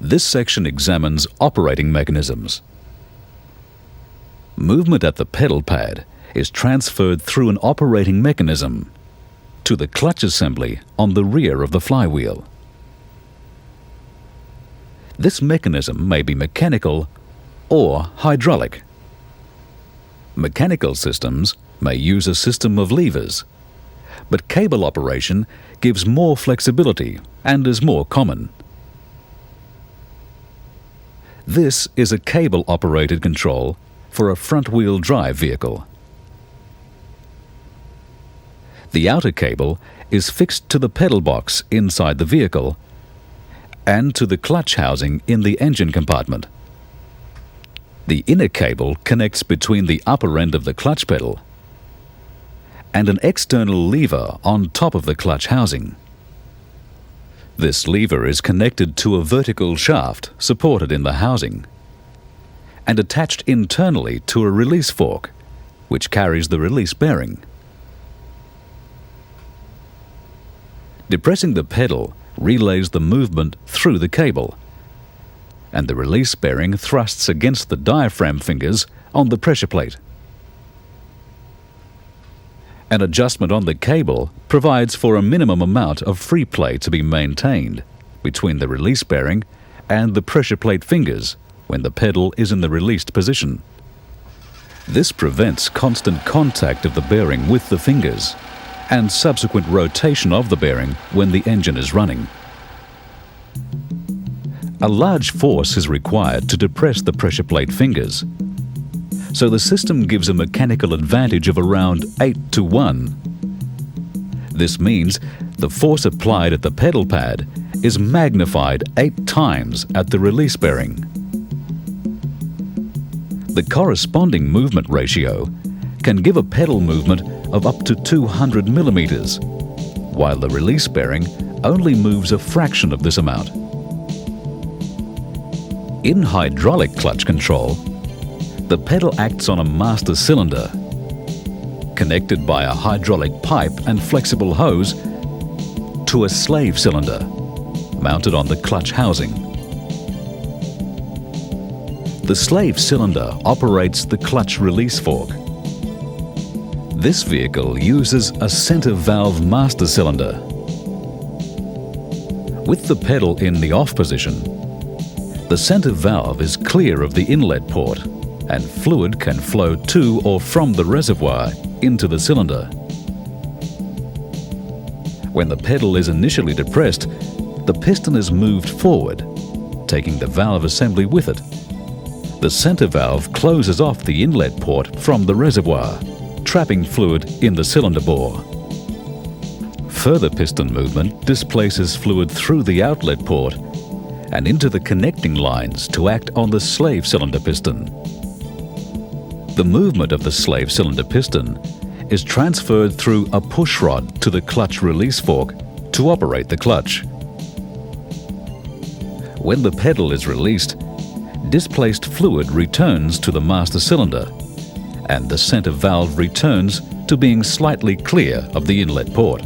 This section examines operating mechanisms. Movement at the pedal pad is transferred through an operating mechanism to the clutch assembly on the rear of the flywheel. This mechanism may be mechanical or hydraulic. Mechanical systems may use a system of levers, but cable operation gives more flexibility and is more common. This is a cable-operated control for a front-wheel drive vehicle. The outer cable is fixed to the pedal box inside the vehicle and to the clutch housing in the engine compartment. The inner cable connects between the upper end of the clutch pedal and an external lever on top of the clutch housing. This lever is connected to a vertical shaft supported in the housing and attached internally to a release fork, which carries the release bearing. Depressing the pedal relays the movement through the cable, and the release bearing thrusts against the diaphragm fingers on the pressure plate. An adjustment on the cable provides for a minimum amount of free play to be maintained between the release bearing and the pressure plate fingers when the pedal is in the released position. This prevents constant contact of the bearing with the fingers and subsequent rotation of the bearing when the engine is running. A large force is required to depress the pressure plate fingers, so the system gives a mechanical advantage of around 8-to-1. This means the force applied at the pedal pad is magnified 8 times at the release bearing. The corresponding movement ratio can give a pedal movement of up to 200 millimeters, while the release bearing only moves a fraction of this amount. In hydraulic clutch control, the pedal acts on a master cylinder, connected by a hydraulic pipe and flexible hose to a slave cylinder, mounted on the clutch housing. The slave cylinder operates the clutch release fork. This vehicle uses a center valve master cylinder. With the pedal in the off position, the center valve is clear of the inlet port and fluid can flow to or from the reservoir into the cylinder. When the pedal is initially depressed, the piston is moved forward, taking the valve assembly with it. The center valve closes off the inlet port from the reservoir, trapping fluid in the cylinder bore. Further piston movement displaces fluid through the outlet port and into the connecting lines to act on the slave cylinder piston. The movement of the slave cylinder piston is transferred through a push rod to the clutch release fork to operate the clutch. When the pedal is released, displaced fluid returns to the master cylinder and the center valve returns to being slightly clear of the inlet port.